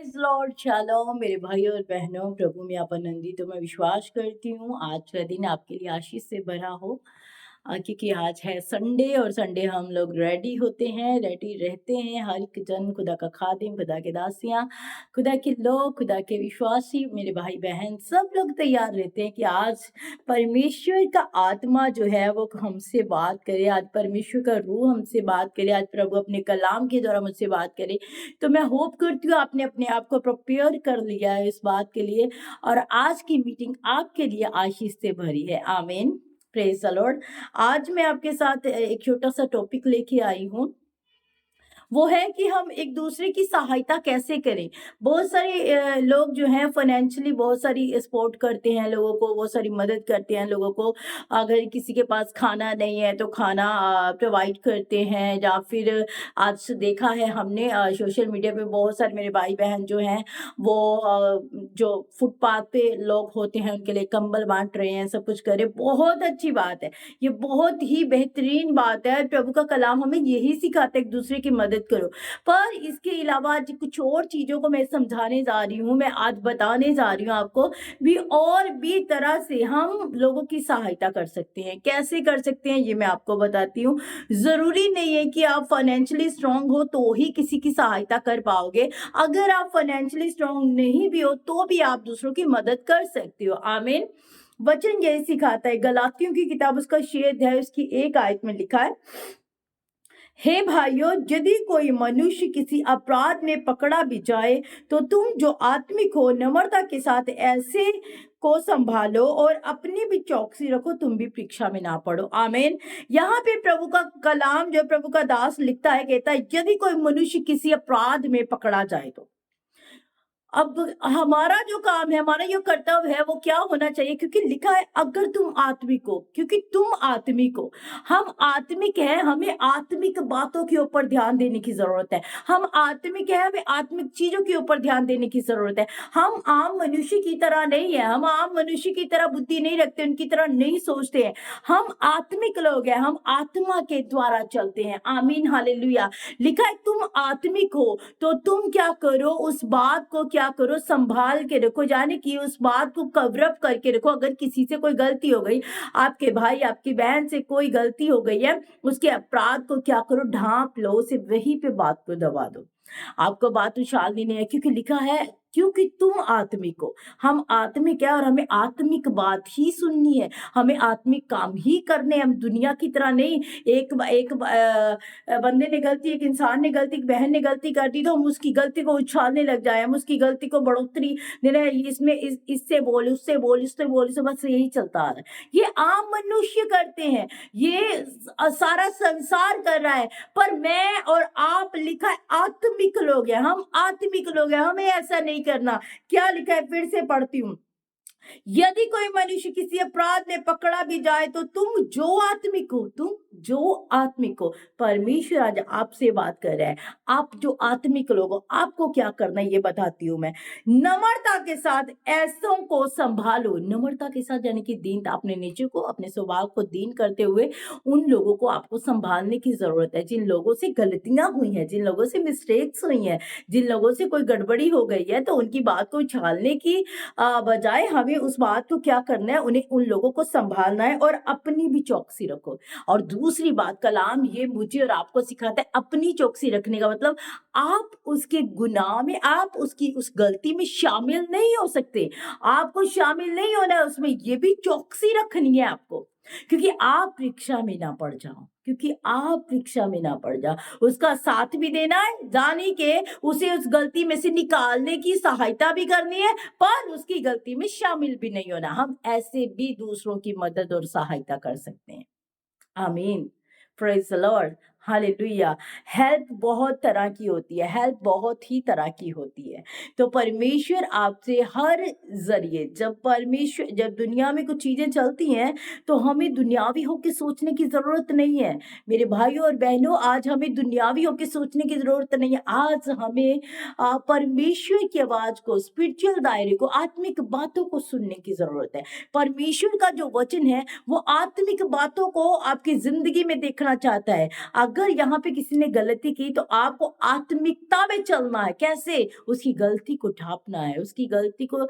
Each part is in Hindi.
प्रेज लॉर्ड शालोम मेरे भाई और बहनों, प्रभु में आप आनंदित तो मैं विश्वास करती हूँ आज का दिन आपके लिए आशीष से भरा हो। क्योंकि आज है संडे और संडे हम लोग रेडी होते हैं, रेडी रहते हैं। हर एक जन खुदा का खादिम, खुदा के दासियाँ, खुदा के लोग, खुदा के विश्वासी, मेरे भाई बहन सब लोग तैयार रहते हैं कि आज परमेश्वर का आत्मा जो है वो हमसे बात करे, आज परमेश्वर का रूह हमसे बात करे, आज प्रभु अपने कलाम के द्वारा मुझसे बात करे। तो मैं होप करती हूँ आपने अपने आप को प्रिपेयर कर लिया है इस बात के लिए, और आज की मीटिंग आपके लिए आशीष से भरी है। आमीन, प्रेज द लॉर्ड। आज मैं आपके साथ एक छोटा सा टॉपिक लेके आई हूँ, वो है कि हम एक दूसरे की सहायता कैसे करें। बहुत सारे लोग जो हैं फाइनेंशियली बहुत सारी सपोर्ट करते हैं लोगों को, बहुत सारी मदद करते हैं लोगों को। अगर किसी के पास खाना नहीं है तो खाना प्रोवाइड करते हैं, या फिर आज देखा है हमने सोशल मीडिया पे बहुत सारे मेरे भाई बहन जो हैं वो जो फुटपाथ पे लोग होते हैं उनके लिए कंबल बांट रहे हैं, सब कुछ कर रहे हैं। बहुत अच्छी बात है, ये बहुत ही बेहतरीन बात है। प्रभु का कलाम हमें यही सिखाता है, एक दूसरे की मदद करो। पर इसके अलावा आज कुछ और चीजों को मैं समझाने जा रही हूँ, मैं आज बताने जा रही हूँ आपको भी, और भी तरह से हम लोगों की सहायता कर सकते हैं। कैसे कर सकते हैं ये मैं आपको बताती हूँ। जरूरी नहीं है कि आप फाइनेंशियली स्ट्रांग हो तो ही किसी की सहायता कर पाओगे। अगर आप फाइनेंशियली स्ट्रांग नहीं भी हो तो भी आप दूसरों की मदद कर सकते हो। आमीन। वचन यही सिखाता है, गलातियों की किताब उसका 6 अध्याय उसकी 1 आयत में लिखा है, हे भाइयों, यदि कोई मनुष्य किसी अपराध में पकड़ा भी जाए तो तुम जो आत्मिक हो नम्रता के साथ ऐसे को संभालो और अपनी भी चौकसी रखो, तुम भी परीक्षा में ना पड़ो। आमीन। यहाँ पे प्रभु का कलाम जो प्रभु का दास लिखता है, कहता है यदि कोई मनुष्य किसी अपराध में पकड़ा जाए तो अब हमारा जो काम है, हमारा जो कर्तव्य है वो क्या होना चाहिए, क्योंकि लिखा है अगर तुम आत्मिक हो, क्योंकि तुम आत्मिक हो, हम आत्मिक हैं, हमें आत्मिक बातों के ऊपर ध्यान देने की जरूरत है। हम आत्मिक हैं, हमें आत्मिक चीजों के ऊपर ध्यान देने की जरूरत है। हम आम मनुष्य की तरह नहीं है, हम आम मनुष्य की तरह बुद्धि नहीं रखते, उनकी तरह नहीं सोचते हैं। हम आत्मिक लोग हैं, हम आत्मा के द्वारा चलते हैं। आमीन, हालेलुया। लिखा है तुम आत्मिक हो तो तुम क्या करो, उस बात को क्या करो, संभाल के रखो, यानी कि उस बात को कवर अप करके रखो। अगर किसी से कोई गलती हो गई, आपके भाई आपकी बहन से कोई गलती हो गई है, उसके अपराध को क्या करो, ढांप लो, उसे वहीं पे बात को दबा दो। आपको बात उछालनी नहीं है, क्योंकि लिखा है क्योंकि तुम आत्मिक हो। हम आत्मिक है और हमें आत्मिक बात ही सुननी है, हमें आत्मिक काम ही करने, हम दुनिया की तरह नहीं। एक बंदे ने गलती, एक इंसान ने गलती, एक बहन ने गलती कर दी तो हम उसकी गलती को उछालने लग जाए, हम उसकी गलती को बढ़ोतरी देने, इसमें इससे बोल, उससे बोल, उससे बोल, इससे बस यही चलता आ रहा है। ये आम मनुष्य करते हैं, ये सारा संसार कर रहा है। पर मैं और आप, लिखा है आत्मिक लोग हैं, हम आत्मिक लोग हैं, हमें ऐसा नहीं करना। क्या लिखा है, फिर से पढ़ती हूँ, यदि कोई मनुष्य किसी अपराध में पकड़ा भी जाए तो तुम जो आत्मिक हो, तुम जो आत्मिक हो, परमेश्वर आज आपसे बात कर रहा है, आप जो आत्मिक लोग हो आपको क्या करना है ये बताती हूं मैं। नम्रता के साथ ऐसों को संभालो। नम्रता के साथ यानी कि दीनता, अपने नेचर को, अपने स्वभाव को दीन करते हुए उन लोगों को आपको संभालने की जरूरत है जिन लोगों से गलतियां हुई हैं, जिन लोगों से मिस्टेक्स हुई हैं, जिन लोगों से कोई गड़बड़ी हो गई है, तो उनकी बात को उछालने की बजाय हमें उस बात को क्या करना है, उन्हें, उन लोगों को संभालना है और अपनी भी चौकसी रखो। और दूसरी बात, कलाम ये मुझे और आपको सिखाता है, अपनी चौकसी रखने का मतलब आप उसके गुनाह में, आप उसकी उस गलती में शामिल नहीं हो सकते, आपको शामिल नहीं होना है उसमें, ये भी चौकसी रखनी है आपको, क्योंकि आप परीक्षा में ना पड़ जाओ, क्योंकि आप परीक्षा में ना पड़ जाओ। उसका साथ भी देना है, जाने के उसे उस गलती में से निकालने की सहायता भी करनी है, पर उसकी गलती में शामिल भी नहीं होना। हम ऐसे भी दूसरों की मदद और सहायता कर सकते हैं। आमीन, praise the Lord, hallelujah. Help बहुत तरह की होती है, हेल्प बहुत ही तरह की होती है। तो परमेश्वर आपसे हर जरिए, जब दुनिया में कुछ चीजें चलती हैं तो हमें दुनियावी होकर सोचने की जरूरत नहीं है। मेरे भाइयों और बहनों, आज हमें दुनियावी होकर सोचने की जरूरत नहीं है। आज हमें परमेश्वर की आवाज को, स्पिरिचुअल दायरे को, आत्मिक बातों को सुनने की जरूरत है। परमेश्वर का जो वचन है वो आत्मिक बातों को आपकी जिंदगी में देखना चाहता है। अगर यहाँ पे किसी ने गलती की तो आपको आत्मिकता में चलना है। कैसे? उसकी गलती को ढाँपना है, उसकी गलती को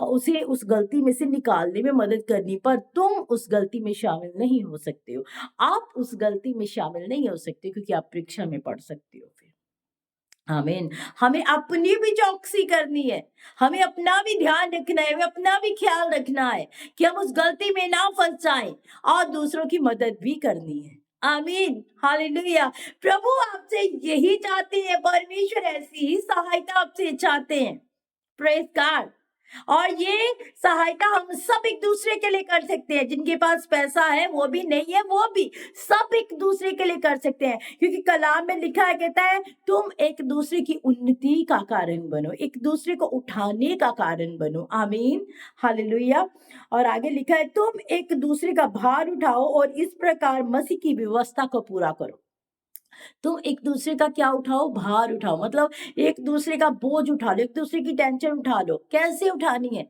उसे उस गलती में से निकालने में मदद करनी, पर तुम उस गलती में शामिल नहीं हो सकते हो। आप उस गलती में शामिल नहीं हो सकते क्योंकि आप परीक्षा में पढ़ सकते हो फिर। आमीन। हमें अपनी भी चौकसी करनी है, हमें अपना भी ध्यान रखना है, हमें अपना भी ख्याल रखना है कि हम उस गलती में ना फँस जाएँ और दूसरों की मदद भी करनी है। आमीन, हालेलुया। प्रभु आपसे यही चाहते हैं, परमेश्वर ऐसी ही सहायता आपसे चाहते हैं। Praise God. और ये सहायता हम सब एक दूसरे के लिए कर सकते हैं। जिनके पास पैसा है वो भी, नहीं है वो भी, सब एक दूसरे के लिए कर सकते हैं, क्योंकि कलाम में लिखा है, कहता है तुम एक दूसरे की उन्नति का कारण बनो, एक दूसरे को उठाने का कारण बनो। आमीन, हालेलुया। और आगे लिखा है, तुम एक दूसरे का भार उठाओ और इस प्रकार मसीह की व्यवस्था को पूरा करो। तुम एक दूसरे का क्या उठाओ? भार उठाओ। मतलब एक दूसरे का बोझ उठा लो, एक दूसरे की टेंशन उठा लो। कैसे उठानी है?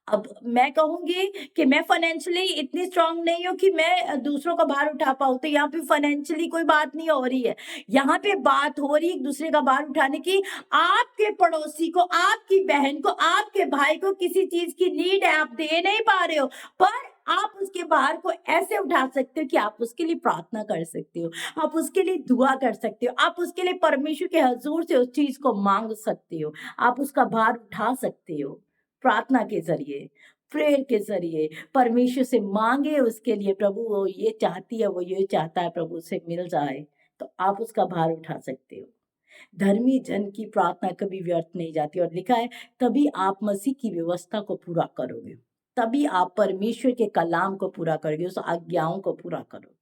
अब मैं कहूँगी कि मैं फाइनेंशियली इतनी स्ट्रांग नहीं हूँ कि मैं दूसरों का भार उठा पाऊँ, तो यहाँ पे फाइनेंशियली कोई बात नहीं हो रही है। यहाँ पे बात हो रही है एक दूसरे का भार उठाने की। आपके पड़ोसी को, आपकी बहन को, आपके भाई को किसी चीज़ की नीड है, आप दे नहीं पा रहे हो, पर आप उसके भार को ऐसे उठा सकते हो कि आप उसके लिए प्रार्थना कर सकते हो, आप उसके लिए दुआ कर सकते हो, आप उसके लिए परमेश्वर के हज़ूर से उस चीज़ को माँग सकते हो, आप उसका भार उठा सकते हो। प्रार्थना के ज़रिए, प्रेयर के ज़रिए परमेश्वर से माँगे उसके लिए, प्रभु वो ये चाहती है, वो ये चाहता है, प्रभु से मिल जाए, तो आप उसका भार उठा सकते हो। धर्मी जन की प्रार्थना कभी व्यर्थ नहीं जाती, और लिखा है तभी आप मसीह की व्यवस्था को पूरा करोगे, तभी आप परमेश्वर के कलाम को पूरा करोगे, उस आज्ञाओं को पूरा करोगे।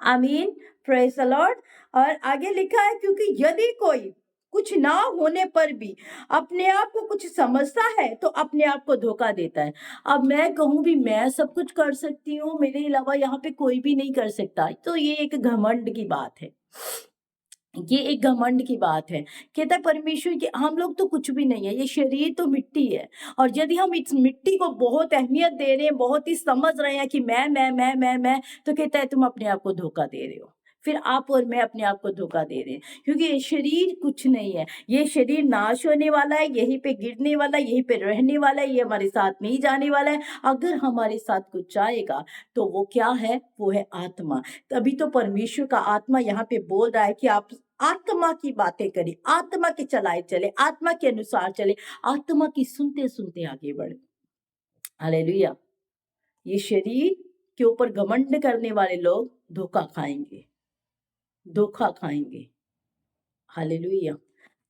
आमीन, प्रेज़ द लॉर्ड। और आगे लिखा है, क्योंकि यदि कोई कुछ ना होने पर भी अपने आप को कुछ समझता है तो अपने आप को धोखा देता है। अब मैं कहूँ भी मैं सब कुछ कर सकती हूँ, मेरे अलावा यहाँ पे कोई भी नहीं कर सकता, तो ये एक घमंड की बात है। ये एक घमंड की बात है। कहता है परमेश्वर कि हम लोग तो कुछ भी नहीं है, ये शरीर तो मिट्टी है, और यदि हम इस मिट्टी को बहुत अहमियत दे रहे हैं, बहुत ही समझ रहे हैं कि मैं, तो कहता है तुम अपने आप को धोखा दे रहे हो। फिर आप और मैं अपने आप को धोखा दे रहे हैं, क्योंकि ये शरीर कुछ नहीं है, ये शरीर नाश होने वाला है, यहीं पे गिरने वाला है, यहीं पे रहने वाला है, ये हमारे साथ नहीं जाने वाला है। अगर हमारे साथ कुछ जाएगा तो वो क्या है? वो है आत्मा। तभी तो परमेश्वर का आत्मा यहाँ पे बोल रहा है कि आप आत्मा की बातें करें, आत्मा के चलाए चले, आत्मा के अनुसार चले, आत्मा की सुनते सुनते आगे बढ़े। हालेलुया। ये शरीर के ऊपर घमंड करने वाले लोग धोखा खाएंगे, धोखा खाएंगे। Hallelujah,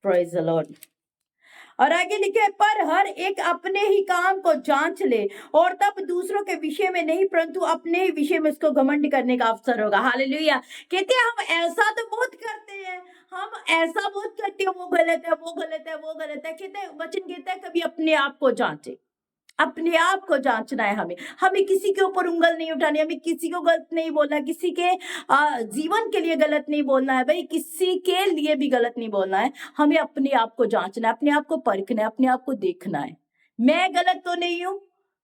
praise the Lord. और आगे लिखे, पर हर एक अपने ही काम को जांच ले, और तब दूसरों के विषय में नहीं परंतु अपने ही विषय में उसको घमंड करने का अवसर होगा। हालेलुया। कहते हैं हम ऐसा तो बहुत करते हैं, हम ऐसा बहुत करते हैं, वो गलत है, वो गलत है, वो गलत है। कहते हैं, वचन कहता है कभी अपने आप को जांचे, अपने आप को जांचना है हमें। हमें किसी के ऊपर उंगल नहीं उठानी, हमें किसी को गलत नहीं बोलना, किसी के जीवन के लिए गलत नहीं बोलना है भाई, किसी के लिए भी गलत नहीं बोलना है। हमें अपने आप को जांचना है, अपने आप को परखना है, अपने आप को देखना है। मैं गलत तो नहीं हूँ,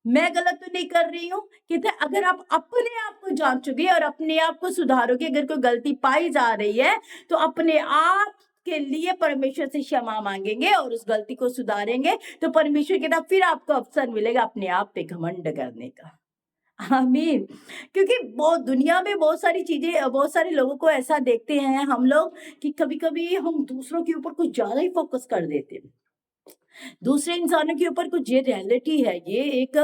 मैं गलत तो नहीं कर रही हूँ। कहते हैं अगर आप अपने आप को जांचोगे और अपने आप को सुधारोगे, अगर कोई गलती पाई जा रही है तो अपने आप के लिए परमेश्वर से क्षमा मांगेंगे और उस गलती को सुधारेंगे, तो परमेश्वर कहता फिर आपको अवसर मिलेगा अपने आप पे घमंड करने का। आमीन। क्योंकि बहुत दुनिया में बहुत सारी चीजें, बहुत सारे लोगों को ऐसा देखते हैं हम लोग कि कभी-कभी हम दूसरों के ऊपर कुछ ज्यादा ही फोकस कर देते हैं। दूसरे इंसानों के ऊपर कुछ, ये रियलिटी है, ये एक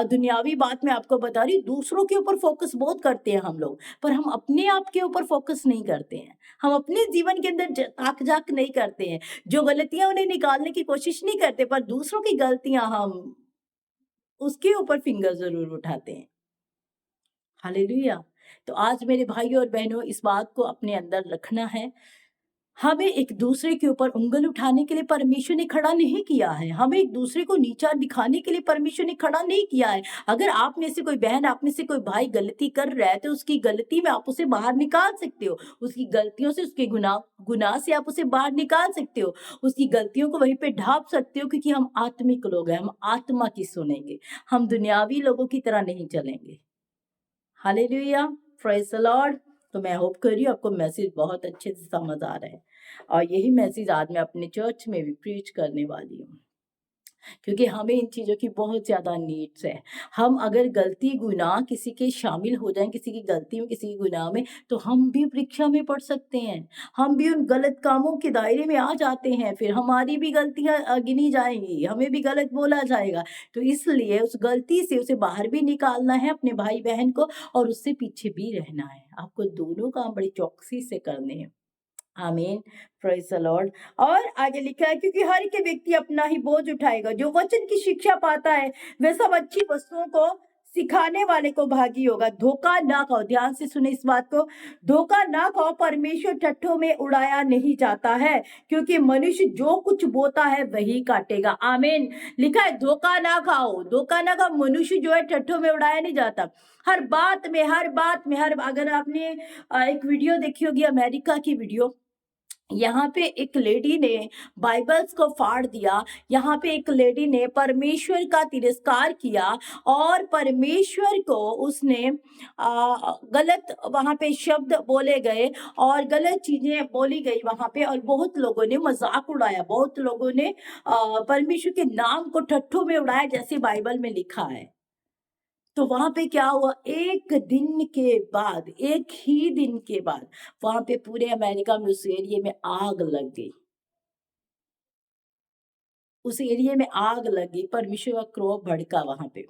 दुनियावी बात मैं आपको बता रही हूँ। दूसरों के ऊपर फोकस बहुत करते हैं हम लोग, पर हम अपने आप के ऊपर फोकस नहीं करते हैं। हम अपने जीवन के अंदर ताक झाक नहीं करते हैं, जो गलतियां उन्हें निकालने की कोशिश नहीं करते, पर दूसरों की गलतियां हम उसके ऊपर फिंगर जरूर उठाते हैं। हालेलुया। तो आज मेरे भाइयों और बहनों, इस बात को अपने अंदर रखना है। हमें एक दूसरे के ऊपर उँगल उठाने के लिए परमेश्वर ने खड़ा नहीं किया है। हमें एक दूसरे को नीचा दिखाने के लिए परमेश्वर ने खड़ा नहीं किया है। अगर आप में से कोई बहन, आप में से कोई भाई गलती कर रहा है, तो उसकी गलती में आप उसे बाहर निकाल सकते हो। उसकी गलतियों से, उसके गुनाह से आप उसे बाहर निकाल सकते हो। उसकी गलतियों को वहीं पे ढाँप सकते हो, क्योंकि हम आत्मिक लोग हैं, हम आत्मा की सुनेंगे। हम दुनियावी लोगों की तरह नहीं चलेंगे। Hallelujah, praise the Lord. तो मैं होप कर रही हूँ आपको मैसेज बहुत अच्छे से समझ आ रहा है, और यही मैसेज आज मैं अपने चर्च में भी प्रीच करने वाली हूँ, क्योंकि हमें इन चीज़ों की बहुत ज़्यादा नीड्स है। हम अगर गलती गुनाह किसी के शामिल हो जाएँ, किसी की गलती में, किसी के गुनाह में, तो हम भी परीक्षा में पड़ सकते हैं। हम भी उन गलत कामों के दायरे में आ जाते हैं, फिर हमारी भी गलतियाँ गिनी जाएँगी, हमें भी गलत बोला जाएगा। तो इसलिए उस गलती से उसे बाहर भी निकालना है अपने भाई-बहन को, और उससे पीछे भी रहना है। आपको दोनों काम बड़ी चौकसी से करने हैं। आमीन, प्रेज़ द लॉर्ड। और आगे लिखा है, क्योंकि हर एक व्यक्ति अपना ही बोझ उठाएगा। जो वचन की शिक्षा पाता है, वह सब अच्छी वस्तुओं को सिखाने वाले को भागी होगा। धोखा ना खाओ, ध्यान से सुने इस बात को। धोखा ना खाओ, परमेश्वर ठट्ठों में उड़ाया नहीं जाता है, क्योंकि मनुष्य जो कुछ बोता है वही काटेगा। आमीन। लिखा है धोखा ना खाओ, धोखा ना खाओ, मनुष्य जो है ठट्ठों में उड़ाया नहीं जाता। हर बात में, हर बात में, हर अगर आपने एक वीडियो देखी होगी, अमेरिका की वीडियो, यहाँ पे एक लेडी ने बाइबल्स को फाड़ दिया। यहाँ पे एक लेडी ने परमेश्वर का तिरस्कार किया, और परमेश्वर को उसने गलत वहाँ पे शब्द बोले गए और गलत चीजें बोली गई वहाँ पे, और बहुत लोगों ने मजाक उड़ाया, बहुत लोगों ने परमेश्वर के नाम को ठट्ठों में उड़ाया, जैसे बाइबल में लिखा है। तो वहां पे क्या हुआ, एक दिन के बाद, एक ही दिन के बाद वहां पे पूरे अमेरिका में उस एरिया में आग लग गई। उस एरिया में आग लगी, परमेश्वर का क्रोध भड़का वहां पे।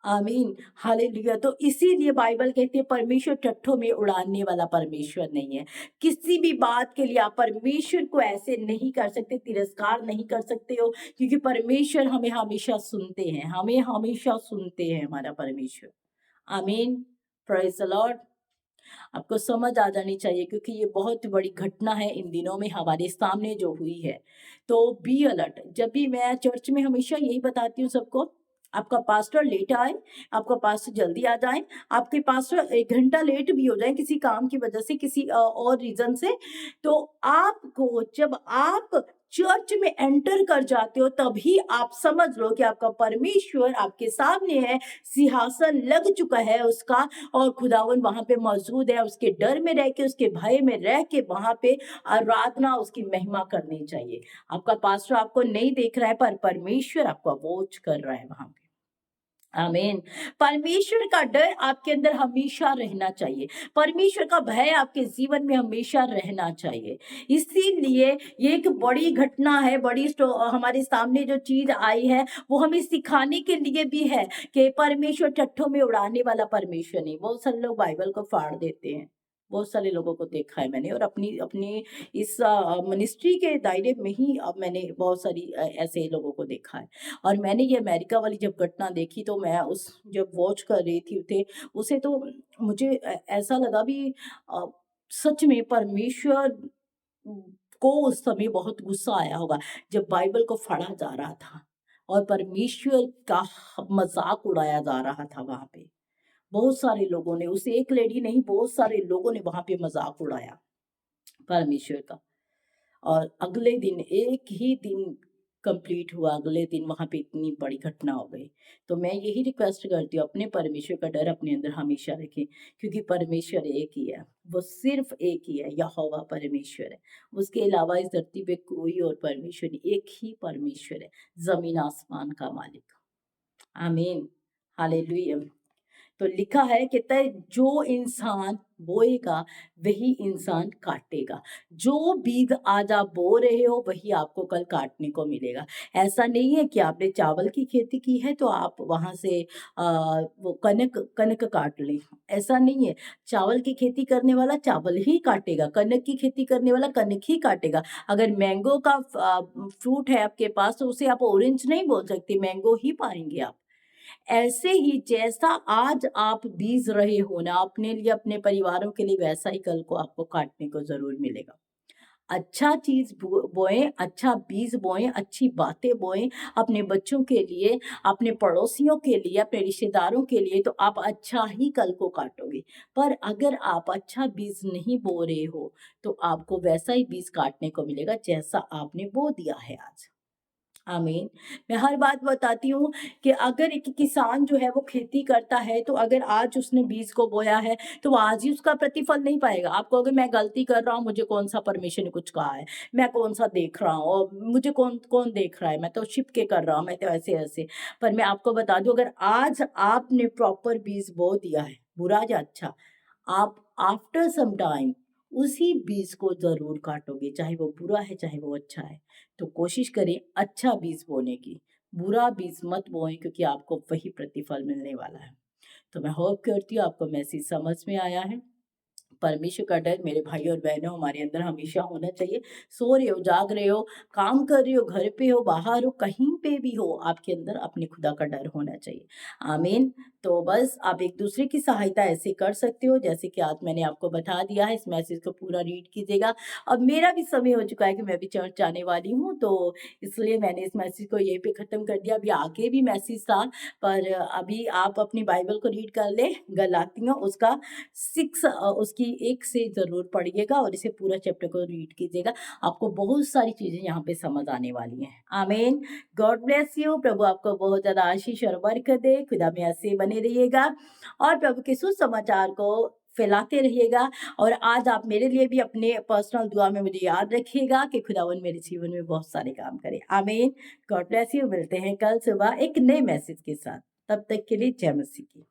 आमीन, हालेलुया। तो इसीलिए बाइबल कहती है परमेश्वर ठट्ठों में उड़ाने वाला परमेश्वर नहीं है। किसी भी बात के लिए आप परमेश्वर को ऐसे नहीं कर सकते, तिरस्कार नहीं कर सकते हो, क्योंकि परमेश्वर हमें हमेशा सुनते हैं, हमें हमेशा सुनते हैं हमारा परमेश्वर। आमीन, प्रेज़ द लॉर्ड। आपको समझ आ जानी चाहिए, क्योंकि ये बहुत बड़ी घटना है इन दिनों में हमारे सामने जो हुई है। तो बी अलर्ट। जब भी मैं चर्च में हमेशा यही बताती हूँ सबको, आपका पास्टर लेट आए, आपका पास्टर जल्दी आ जाए, आपके पास्टर 1 घंटा लेट भी हो जाए किसी काम की वजह से, किसी और रीज़न से, तो आपको जब आप चर्च में एंटर कर जाते हो, तभी आप समझ लो कि आपका परमेश्वर आपके सामने है, सिंहासन लग चुका है उसका, और खुदावन वहाँ पे मौजूद है। उसके डर में रह के, उसके भय में रह के वहाँ पे आराधना, उसकी महिमा करनी चाहिए। आपका पास्टर आपको नहीं देख रहा है, पर परमेश्वर आपको वॉच कर रहा है वहाँ पे। आमीन। परमेश्वर का डर आपके अंदर हमेशा रहना चाहिए। परमेश्वर का भय आपके जीवन में हमेशा रहना चाहिए। इसीलिए ये एक बड़ी घटना है, बड़ी हमारे सामने जो चीज़ आई है, वो हमें सिखाने के लिए भी है कि परमेश्वर ठट्ठों में उड़ाने वाला परमेश्वर नहीं। बहुत सारे लोग बाइबल को फाड़ देते हैं। बहुत सारे लोगों को देखा है मैंने, और अपनी अपनी इस मिनिस्ट्री के दायरे में ही मैंने बहुत सारी ऐसे लोगों को देखा है। और मैंने ये अमेरिका वाली जब घटना देखी, तो मैं उस जब वॉच कर रही थी उसे उसे तो मुझे ऐसा लगा भी अ, सच में परमेश्वर को उस समय बहुत गुस्सा आया होगा, जब बाइबल को फाड़ा जा रहा था और परमेश्वर का मजाक उड़ाया जा रहा था वहां पे। बहुत सारे लोगों ने, उस एक लेडी नहीं, बहुत सारे लोगों ने वहां पे मजाक उड़ाया परमेश्वर का। और अगले दिन, एक ही दिन कंप्लीट हुआ, अगले दिन वहाँ पे इतनी बड़ी घटना हो गई। तो मैं यही रिक्वेस्ट करती हूँ, अपने परमेश्वर का डर अपने अंदर हमेशा रखें, क्योंकि परमेश्वर एक ही है, वो सिर्फ एक ही है, यहोवा परमेश्वर है। उसके अलावा इस धरती पे कोई और परमेश्वर नहीं, एक ही परमेश्वर है, ज़मीन आसमान का मालिक। आमीन, हालेलुया। तो लिखा है कि तय जो इंसान बोएगा वही इंसान काटेगा। जो बीज आज आप बो रहे हो वही आपको कल काटने को मिलेगा। ऐसा नहीं है कि आपने चावल की खेती की है तो आप वहां से वो कनक कनक काट लें। ऐसा नहीं है। चावल की खेती करने वाला चावल ही काटेगा, कनक की खेती करने वाला कनक ही काटेगा। अगर मैंगो का फ्रूट है आपके पास, तो उसे आप ऑरेंज नहीं बोल सकते, मैंगो ही पाएंगे आप। ऐसे ही जैसा आज आप बीज रहे हो ना अपने लिए, अपने परिवारों के लिए, वैसा ही कल को आपको काटने को ज़रूर मिलेगा। अच्छा चीज़ बोएँ, अच्छा बीज बोएँ, अच्छी बातें बोएँ अपने बच्चों के लिए, अपने पड़ोसियों के लिए, अपने रिश्तेदारों के लिए, तो आप अच्छा ही कल को काटोगे। पर अगर आप अच्छा बीज नहीं बो रहे हो, तो आपको वैसा ही बीज काटने को मिलेगा जैसा आपने बो दिया है आज। आमीन। मैं हर बात बताती हूँ कि अगर एक किसान जो है वो खेती करता है, तो अगर आज उसने बीज को बोया है, तो वो आज ही उसका प्रतिफल नहीं पाएगा। आप कहोगे मैं गलती कर रहा हूँ, मुझे कौन-सा परमेश्वर ने कुछ कहा है, मैं कौन-सा देख रहा हूँ और मुझे कौन कौन देख रहा है, मैं तो छिप के कर रहा हूँ, मैं तो ऐसे-ऐसे। पर मैं आपको बता दूँ, अगर आज आपने प्रॉपर बीज बो दिया है, बुरा या अच्छा, आप आफ्टर सम टाइम उसी बीज को ज़रूर काटोगे, चाहे वो बुरा है, चाहे वो अच्छा है। तो कोशिश करें अच्छा बीज बोने की, बुरा बीज मत बोएँ, क्योंकि आपको वही प्रतिफल मिलने वाला है। तो मैं होप करती हूँ आपको मैसेज समझ में आया है। परमेश्वर का डर मेरे भाई और बहनों हमारे अंदर हमेशा होना चाहिए। सो रहे हो, जाग रहे हो, काम कर रहे हो, घर पे हो, बाहर हो, कहीं पे भी हो, आपके अंदर अपने खुदा का डर होना चाहिए। आमीन। तो बस आप एक-दूसरे की सहायता ऐसे कर सकते हो, जैसे कि आज मैंने आपको बता दिया है। इस मैसेज को पूरा रीड कीजिएगा। अब मेरा भी समय हो चुका है कि मैं भी चर्च जाने वाली हूँ, तो इसलिए मैंने इस मैसेज को यहीं पे ख़त्म कर दिया। अभी आगे भी मैसेज था, पर अभी आप अपनी बाइबल को रीड कर लें, गलातियों उसका 6 उसकी 1 से ज़रूर पढ़िएगा और इसे पूरा चैप्टर को रीड कीजिएगा। आपको बहुत सारी चीज़ें यहाँ पे समझ आने वाली हैं। आमीन। God bless you. प्रभु आपको बहुत ज़्यादा आशीष और बरकत दे। खुदा में ऐसे बने रहिएगा और प्रभु के सुसमाचार को फैलाते रहिएगा। और आज आप मेरे लिए भी अपने पर्सनल दुआ में मुझे याद रखिएगा कि खुदावन मेरे जीवन में बहुत सारे काम करे। आमीन। God bless you. मिलते हैं कल सुबह एक नए मैसेज के साथ। तब तक के लिए जय मसीह की।